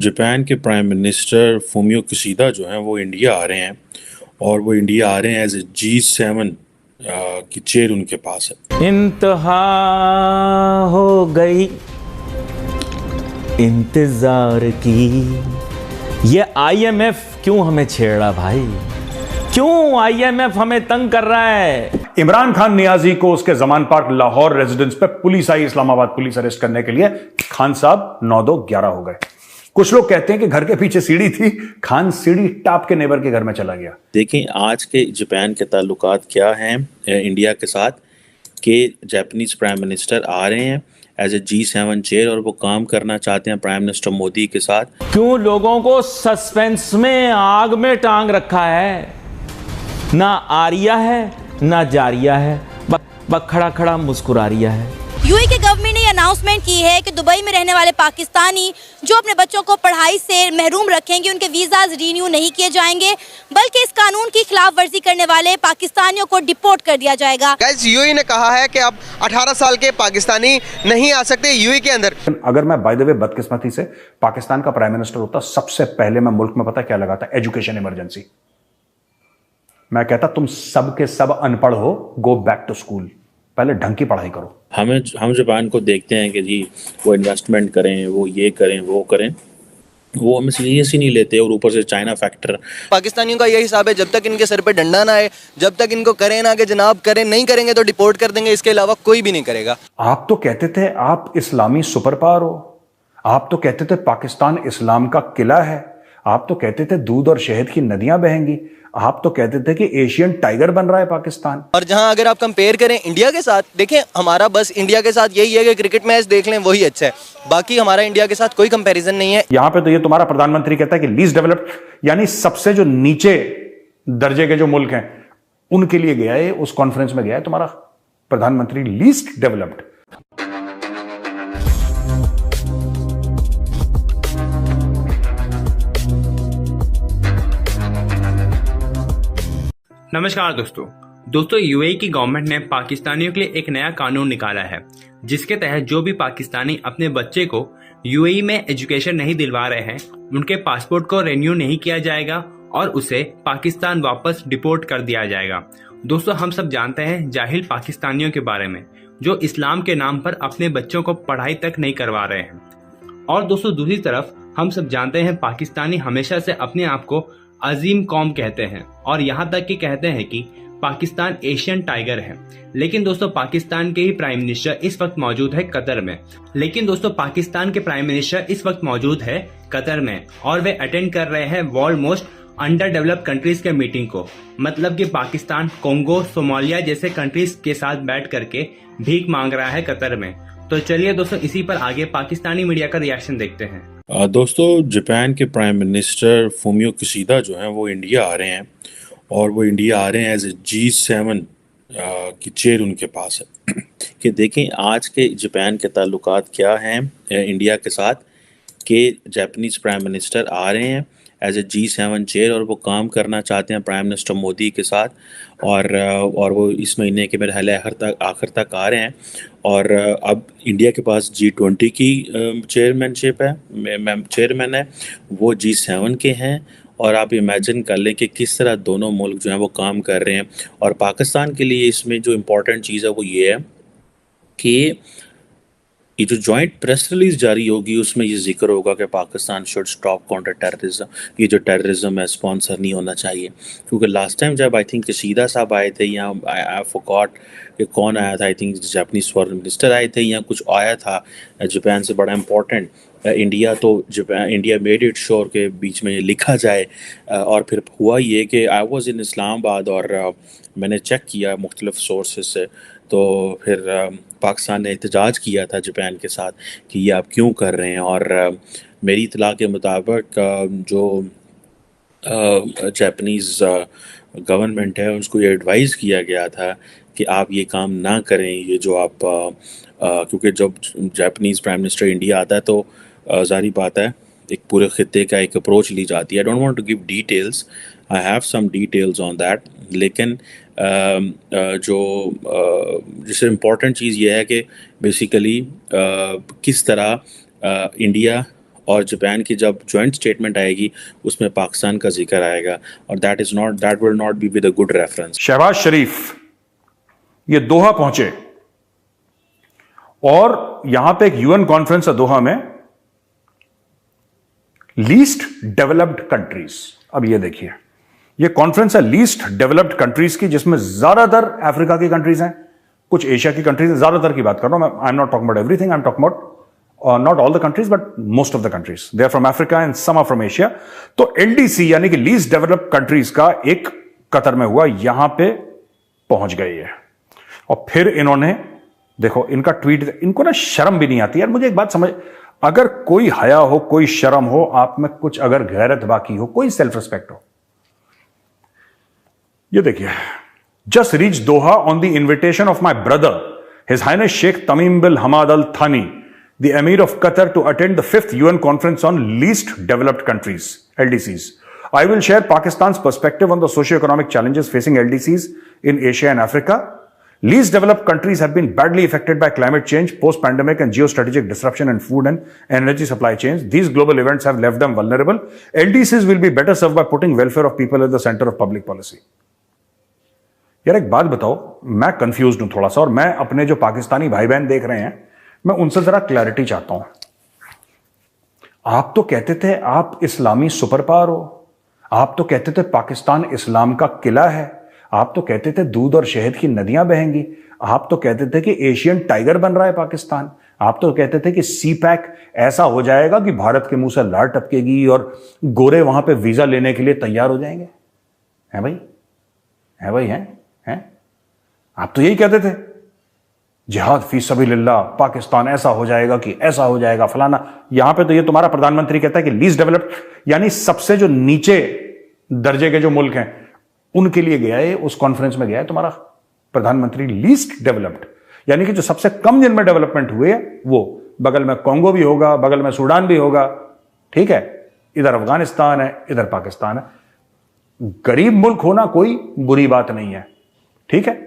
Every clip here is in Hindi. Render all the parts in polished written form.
जापान के प्राइम मिनिस्टर फूमियो किशिदा जो हैं वो इंडिया आ रहे हैं, और वो इंडिया आ रहे हैं एज ए G7 की चेयर उनके पास है। इंतहा हो गई इंतजार की। ये IMF क्यों हमें छेड़ रहा भाई? क्यों IMF हमें तंग कर रहा है? इमरान खान नियाजी को उसके जमान पार्क लाहौर रेजिडेंस पे पुलिस आई, इस्लामाबाद पुलिस अरेस्ट करने के लिए। खान साहब 9-2-11 हो गए। कुछ लोग कहते हैं कि घर के पीछे सीढ़ी थी, खान सीढ़ी टाप के नेबर के घर में चला गया। देखें आज के जापान के ताल्लुकात क्या हैं इंडिया के साथ, कि जापानीज प्राइम मिनिस्टर आ रहे हैं एज ए G7 चेयर और वो काम करना चाहते हैं प्राइम मिनिस्टर मोदी के साथ। क्यों लोगों को सस्पेंस में आग में टांग रखा है? ना आरिया है ना जारिया है, बस खड़ा खड़ा मुस्कुरा रिया है। यूएई के गवर्नमेंट ने अनाउंसमेंट की है कि दुबई में रहने वाले पाकिस्तानी जो अपने बच्चों को पढ़ाई से महरूम रखेंगे उनके वीज़ाज रिन्यू नहीं किए जाएंगे, बल्कि इस कानून की खिलाफ वर्जी करने वाले पाकिस्तानियों को डिपोर्ट कर दिया जाएगा। गाइस, यूएई ने कहा है कि अब 18 साल के पाकिस्तानी नहीं आ सकते यूएई के अंदर। अगर मैं बाय द वे बदकिस्मती से पाकिस्तान का प्राइम मिनिस्टर होता, सबसे पहले मैं मुल्क में पता क्या लगाता? Education emergency. मैं कहता तुम सब के सब अनपढ़ हो, गो बैक टू स्कूल, पहले ढंग की पढ़ाई करो। हम जापान को देखते हैं कि जी वो इन्वेस्टमेंट करें, वो ये करें, वो करें, वो हमें सीरियस ही नहीं लेते। और ऊपर से चाइना फैक्टर। पाकिस्तानियों का यही हिसाब है, जब तक इनके सर पे डंडा ना आए, जब तक इनको करें ना कि जनाब करें, नहीं करेंगे तो डिपोर्ट कर देंगे, इसके अलावा कोई भी नहीं करेगा। आप तो कहते थे आप इस्लामी सुपर पावर हो, आप तो कहते थे पाकिस्तान इस्लाम का किला है, आप तो कहते थे दूध और शहद की नदियां बहेंगी, आप तो कहते थे कि एशियन टाइगर बन रहा है पाकिस्तान। और जहां अगर आप कंपेयर करें इंडिया के साथ, देखें हमारा बस इंडिया के साथ यही है कि क्रिकेट मैच देख लें वही अच्छा है, बाकी हमारा इंडिया के साथ कोई कंपैरिजन नहीं है। यहां पे तो ये तुम्हारा प्रधानमंत्री कहता है कि लीस्ट डेवलप्ड, यानी सबसे जो नीचे दर्जे के जो मुल्क हैं उनके लिए गया है, उस कॉन्फ्रेंस में गया है तुम्हारा प्रधानमंत्री, लीस्ट डेवलप्ड। नमस्कार दोस्तों यूएई की गवर्नमेंट ने पाकिस्तानियों के लिए एक नया कानून निकाला है, जिसके तहत जो भी पाकिस्तानी अपने बच्चे को यूएई में एजुकेशन नहीं दिलवा रहे हैं, उनके पासपोर्ट को रिन्यू नहीं किया जाएगा और उसे पाकिस्तान वापस डिपोर्ट कर दिया जाएगा। दोस्तों हम सब जानते हैं जाहिल पाकिस्तानियों के बारे में, जो इस्लाम के नाम पर अपने बच्चों को पढ़ाई तक नहीं करवा रहे हैं। और दोस्तों दूसरी तरफ हम सब जानते हैं पाकिस्तानी हमेशा से अपने आप को अजीम कौम कहते हैं, और यहाँ तक कि कहते हैं कि पाकिस्तान एशियन टाइगर है। लेकिन दोस्तों पाकिस्तान के ही प्राइम मिनिस्टर इस वक्त मौजूद है कतर में। और वे अटेंड कर रहे हैं world most under developed countries के मीटिंग को। मतलब कि पाकिस्तान कोंगो, सोमालिया जैसे कंट्रीज के साथ बैठ करके भीख मांग रहा है कतर में। तो चलिए दोस्तों इसी पर आगे पाकिस्तानी मीडिया का रिएक्शन देखते हैं। दोस्तों जापान के प्राइम मिनिस्टर फूमियो किशिदा जो हैं वो इंडिया आ रहे हैं, और वो इंडिया आ रहे हैं एज ए G7 की चेयर उनके पास है। कि देखें आज के जापान के ताल्लुकात क्या हैं इंडिया के साथ, कि जापानीज प्राइम मिनिस्टर आ रहे हैं एज ए G7 चेयर और वो काम करना चाहते हैं प्राइम मिनिस्टर मोदी के साथ। और वो इस महीने के मेरे ख्याल आखिर तक आ रहे हैं। और अब इंडिया के पास G20 की चेयरमैनशिप है, चेयरमैन है, वो G7 के हैं। और आप इमेजिन कर लें कि किस तरह दोनों मुल्क जो हैं वो काम कर रहे हैं। और पाकिस्तान के लिए इसमें जो इम्पोर्टेंट चीज़ है वो ये है कि ये जो जॉइंट प्रेस रिलीज जारी होगी उसमें ये जिक्र होगा कि Pakistan should stop counter terrorism. ये जो टेररिज्म है स्पॉन्सर नहीं होना चाहिए। क्योंकि लास्ट टाइम जब आई थिंक किशिदा साहब आए थे, या आई फॉरगॉट कि कौन आया था, I think Japanese foreign minister आए थे या कुछ आया था जापान से बड़ा इम्पोर्टेंट इंडिया, तो इंडिया मेड इट श्योर के बीच में ये लिखा जाए। और फिर हुआ ये कि आई वाज इन इस्लामाबाद और मैंने चेक किया मुख्तलिफ सोर्सेज से, तो फिर पाकिस्तान ने एहतजाज किया था जापान के साथ कि ये आप क्यों कर रहे हैं। और मेरी इतला के मुताबिक जो जापानीज़ गवर्नमेंट है उसको ये एडवाइज़ किया गया था कि आप ये काम ना करें, ये जो आप क्योंकि जब जापानीज़ प्राइम मिनिस्टर इंडिया आता है तो ज़ाहिर बात है एक पूरे खित्ते का एक अप्रोच ली जाती है। I don't want to give details, I have some details on that, लेकिन जो जैसे इम्पॉर्टेंट चीज़ ये है कि बेसिकली किस तरह इंडिया और जापान की जब जॉइंट स्टेटमेंट आएगी उसमें पाकिस्तान का जिक्र आएगा, और that will not be with a good reference. Shahbaz Sharif ये दोहा पहुंचे और यहां पे एक यूएन कॉन्फ्रेंस है दोहा में, लीस्ट डेवलप्ड कंट्रीज। अब ये देखिए, ये कॉन्फ्रेंस है लीस्ट डेवलप्ड कंट्रीज की, जिसमें ज्यादातर अफ्रीका की कंट्रीज हैं, कुछ एशिया की कंट्रीज हैं, ज्यादातर की बात कर रहा हूं मैं। I am not talking about everything, I am talking about not all the countries but most of the countries, they are from Africa and some are from Asia. तो एलडीसी यानी कि लीस्ट डेवलप्ड कंट्रीज का एक कतर में हुआ, यहां पे पहुंच गई है। और फिर इन्होंने देखो इनका ट्वीट, इनको ना शर्म भी नहीं आती यार। मुझे एक बात समझ, अगर कोई हया हो, कोई शर्म हो, आप में कुछ अगर गैरत बाकी हो, कोई सेल्फ रिस्पेक्ट हो, ये देखिए, just reach Doha on the invitation of my brother his highness Sheikh Tamim bin Hamad al Thani, the amir of Qatar, to attend the 5th UN conference on least developed countries LDCs. I will share Pakistan's perspective on the socio-economic challenges facing LDCs in Asia and Africa. Least developed countries have been badly affected by climate change, post-pandemic and geostrategic disruption in food and energy supply chains. These global events have left them vulnerable. LDCs will be better served by putting welfare of people at the center of public policy. यार एक बात बताओ, मैं कंफ्यूज हूं थोड़ा सा, और मैं अपने जो पाकिस्तानी भाई बहन देख रहे हैं, मैं उनसे जरा क्लैरिटी चाहता हूं। आप तो कहते थे आप इस्लामी सुपर पावर हो, आप तो कहते थे पाकिस्तान इस्लाम का किला है, आप तो कहते थे दूध और शहद की नदियां बहेंगी, आप तो कहते थे कि एशियन टाइगर बन रहा है पाकिस्तान, आप तो कहते थे कि सी पैक ऐसा हो जाएगा कि भारत के मुंह से लार टपकेगी और गोरे वहां पे वीजा लेने के लिए तैयार हो जाएंगे। है भाई, है भाई, है आप तो यही कहते थे, जिहाद फी सबीलिल्लाह, पाकिस्तान ऐसा हो जाएगा कि ऐसा हो जाएगा फलाना। यहां पे तो ये तुम्हारा प्रधानमंत्री कहता है कि लीस्ट डेवलप्ड, यानी सबसे जो नीचे दर्जे के जो मुल्क हैं उनके लिए गया है, उस कॉन्फ्रेंस में गया है तुम्हारा प्रधानमंत्री। लीस्ट डेवलप्ड यानी कि जो सबसे कम जिनमें डेवलपमेंट हुए, वो बगल में कॉन्गो भी होगा, बगल में सूडान भी होगा, ठीक है, इधर अफगानिस्तान है, इधर पाकिस्तान है। गरीब मुल्क होना कोई बुरी बात नहीं है, ठीक है।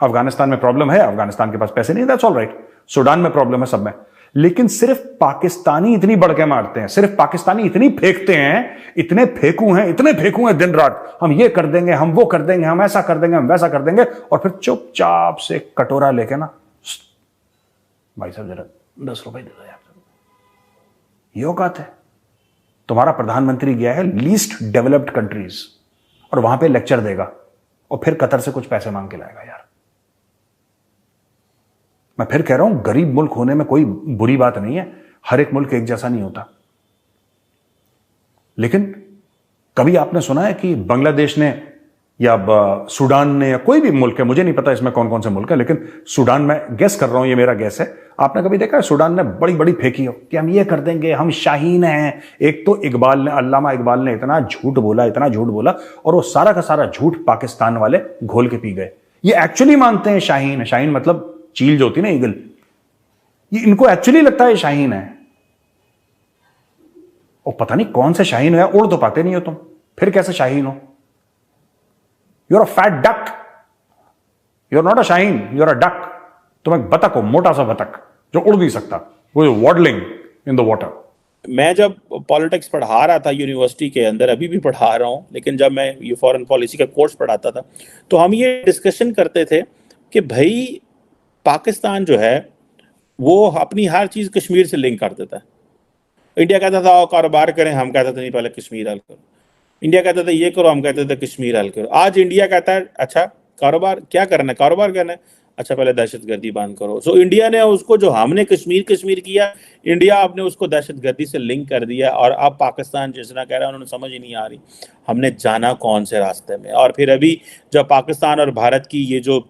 अफगानिस्तान में प्रॉब्लम है, अफगानिस्तान के पास पैसे नहीं, दैट्स ऑल राइट। सूडान में प्रॉब्लम है, सब में। लेकिन सिर्फ पाकिस्तानी इतनी बढ़के मारते हैं, सिर्फ पाकिस्तानी इतनी फेंकते हैं, इतने फेंकू हैं दिन रात, हम ये कर देंगे, हम वो कर देंगे, हम ऐसा कर देंगे, हम वैसा कर देंगे, और फिर चुपचाप से कटोरा लेके ना, भाई साहब जरा 10 रुपए दे दो यार, ये औकात है। तुम्हारा प्रधानमंत्री गया है लीस्ट डेवलप्ड कंट्रीज और वहां पे लेक्चर देगा और फिर कतर से कुछ पैसे मांग के लाएगा। यार मैं फिर कह रहा हूं, गरीब मुल्क होने में कोई बुरी बात नहीं है, हर एक मुल्क एक जैसा नहीं होता। लेकिन कभी आपने सुना है कि बांग्लादेश ने या सूडान ने या कोई भी मुल्क है, मुझे नहीं पता इसमें कौन कौन से मुल्क है, लेकिन सूडान में गेस कर रहा हूं, ये मेरा गेस है, आपने कभी देखा है सूडान ने बड़ी बड़ी फेंकी हो कि हम ये कर देंगे, हम शाहीन हैं। एक तो अल्लामा इकबाल ने इतना झूठ बोला, और वो सारा का सारा झूठ पाकिस्तान वाले घोल के पी गए। ये एक्चुअली मानते हैं शाहीन है, शाहीन मतलब चील जो होती है ना, ईगल, ये इनको एक्चुअली लगता है शाहीन है। और पता नहीं कौन से शाहीन है, उड़ तो पाते नहीं हो तुम, फिर कैसे शाहीन हो? You are a fat duck, you are not a shaheen, you are a duck. तुम एक बतख हो, मोटा सा बतख जो उड़ नहीं सकता, वो वॉडलिंग इन द वाटर। मैं जब पॉलिटिक्स पढ़ा रहा था यूनिवर्सिटी के अंदर, अभी भी पढ़ा रहा हूँ, लेकिन जब मैं ये फॉरेन पॉलिसी का कोर्स पढ़ाता था, तो हम ये डिस्कशन करते थे कि भाई पाकिस्तान जो है वो अपनी हर चीज़ कश्मीर से लिंक कर देता है। इंडिया कहता था कारोबार करें, हम कहते थे नहीं पहले कश्मीर हल करो। इंडिया कहता था ये करो, हम कहते थे कश्मीर हल करो। आज इंडिया कहता है अच्छा कारोबार क्या करना है, कारोबार करना है, अच्छा पहले दहशतगर्दी बंद करो। सो इंडिया ने उसको, जो हमने कश्मीर किया, इंडिया आपने उसको दहशतगर्दी से लिंक कर दिया। और अब पाकिस्तान जिस तरह कह रहा है, उन्होंने समझ ही नहीं आ रही हमने जाना कौन से रास्ते में। और फिर अभी जब पाकिस्तान और भारत की ये जो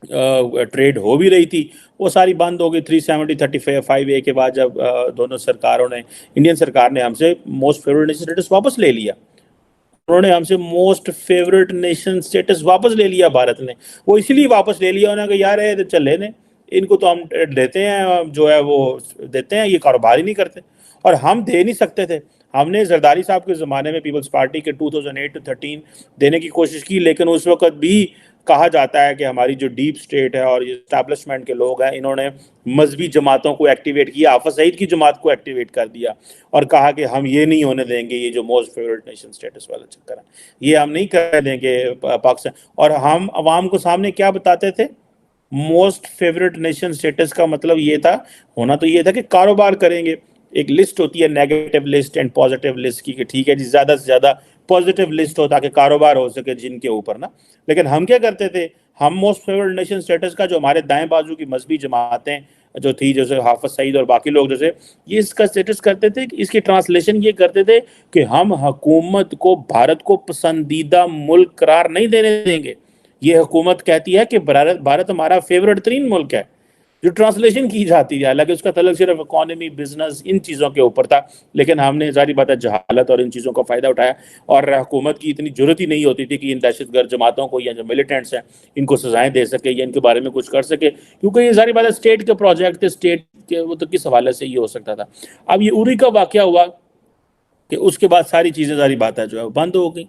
ट्रेड हो भी रही थी, वो सारी बंद हो गई 370-35A के बाद, जब दोनों सरकारों ने, इंडियन सरकार ने हमसे मोस्ट फेवरेट नेशन स्टेटस वापस ले लिया। उन्होंने हमसे मोस्ट फेवरेट नेशन स्टेटस वापस ले लिया भारत ने। वो इसलिए वापस ले लिया, उन्होंने कहा यार ये चले ने, इनको तो हम देते हैं, जो है वो देते हैं, ये कारोबार ही नहीं करते। और हम दे नहीं सकते थे। हमने जरदारी साहब के ज़माने में पीपल्स पार्टी के 2008 से 13 देने की कोशिश की, लेकिन उस वक्त भी कहा जाता है कि हमारी जो डीप स्टेट है और इस्टेब्लिशमेंट के लोग हैं, इन्होंने मजहबी जमातों को एक्टिवेट किया, हाफिज सईद की जमात को एक्टिवेट कर दिया और कहा कि हम ये नहीं होने देंगे, ये जो मोस्ट फेवरेट नेशन स्टेटस वाला चक्कर है ये हम नहीं कर देंगे पाकिस्तान। और हम अवाम को सामने क्या बताते थे? मोस्ट फेवरेट नेशन स्टेटस का मतलब ये था, होना तो ये था कि कारोबार करेंगे। एक लिस्ट होती है negative list and positive list की, कि ठीक है जी ज़्यादा से ज़्यादा पॉजिटिव लिस्ट हो ताकि कारोबार हो सके जिनके ऊपर ना। लेकिन हम क्या करते थे, हम मोस्ट फेवरेट नेशन स्टेटस का जो हमारे दाएं बाजू की मजहबी जमातें जो थी, जैसे हाफिज सईद और बाकी लोग जैसे, ये इसका स्टेटस करते थे, इसकी ट्रांसलेशन ये करते थे कि हम हुकूमत को भारत को पसंदीदा मुल्क करार नहीं देने देंगे। ये हुकूमत कहती है कि भारत हमारा फेवरेट तरीन मुल्क है, जो ट्रांसलेशन की जाती है। हालांकि उसका तल्लुक सिर्फ इकोनॉमी, बिजनेस, इन चीज़ों के ऊपर था, लेकिन हमने जारी बात है जहालत और इन चीज़ों का फ़ायदा उठाया। और हुकूमत की इतनी जरूरत ही नहीं होती थी कि इन दहशतगर्द जमातों को या जो मिलिटेंट्स हैं इनको सजाएं दे सके या इनके बारे में कुछ कर सके, क्योंकि ये सारी बात है स्टेट के प्रोजेक्ट थे, स्टेट के वो तो किस हवाले से ये हो सकता था। अब ये उरी का वाक़या हुआ कि उसके बाद सारी चीज़ें, सारी बात है जो है बंद हो गई।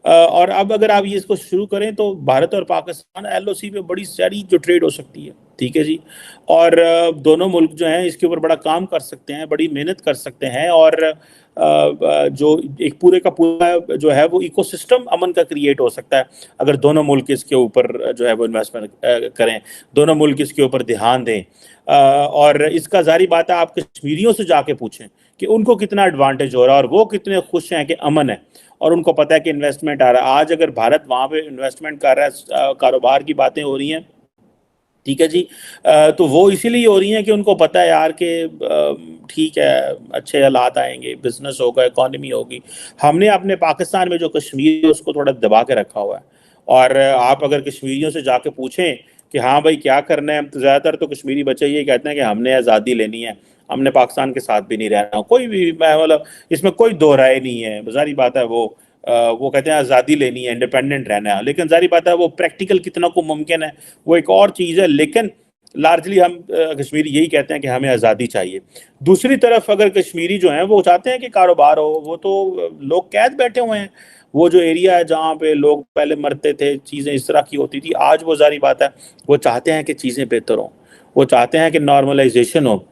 और अब अगर आप ये इसको शुरू करें तो भारत और पाकिस्तान एलओसी पे बड़ी सारी जो ट्रेड हो सकती है, ठीक है जी। और दोनों मुल्क जो हैं इसके ऊपर बड़ा काम कर सकते हैं, बड़ी मेहनत कर सकते हैं, और जो एक पूरे का पूरा जो है वो इकोसिस्टम अमन का क्रिएट हो सकता है अगर दोनों मुल्क इसके ऊपर जो है वो इन्वेस्टमेंट करें, दोनों मुल्क इसके ऊपर ध्यान दें। और इसका जारी बात है, आप कश्मीरियों से जाके पूछें कि उनको कितना एडवांटेज हो रहा है और वो कितने खुश हैं कि अमन है और उनको पता है कि इन्वेस्टमेंट आ रहा है। आज अगर भारत वहाँ पे इन्वेस्टमेंट कर रहा है, कारोबार की बातें हो रही हैं, ठीक है जी, तो वो इसीलिए हो रही हैं कि उनको पता है यार कि ठीक है अच्छे हालात आएंगे, बिजनेस होगा, इकॉनमी होगी। हमने अपने पाकिस्तान में जो कश्मीर है उसको थोड़ा दबा के रखा हुआ है। और आप अगर कश्मीरियों से जाके पूछें कि हाँ भाई क्या करना है, तो ज़्यादातर तो कश्मीरी बच्चे ये कहते हैं कि हमने आज़ादी लेनी है, हमने पाकिस्तान के साथ भी नहीं रहना। कोई भी मतलब इसमें कोई दो राय नहीं है, जारी बात है वो कहते हैं आज़ादी लेनी है, इंडिपेंडेंट रहना है। लेकिन जारी बात है वो प्रैक्टिकल कितना को मुमकिन है वो एक और चीज़ है। लेकिन लार्जली हम कश्मीरी यही कहते हैं कि हमें आज़ादी चाहिए। दूसरी तरफ अगर कश्मीरी जो हैं वो चाहते हैं कि कारोबार हो, वो तो लोग कैद बैठे हुए हैं। वो जो एरिया है जहाँ पे लोग पहले मरते थे, चीज़ें इस तरह की होती थी, आज वो जारी बात है वो चाहते हैं कि चीज़ें बेहतर हों, वो चाहते हैं कि नॉर्मलाइजेशन हो।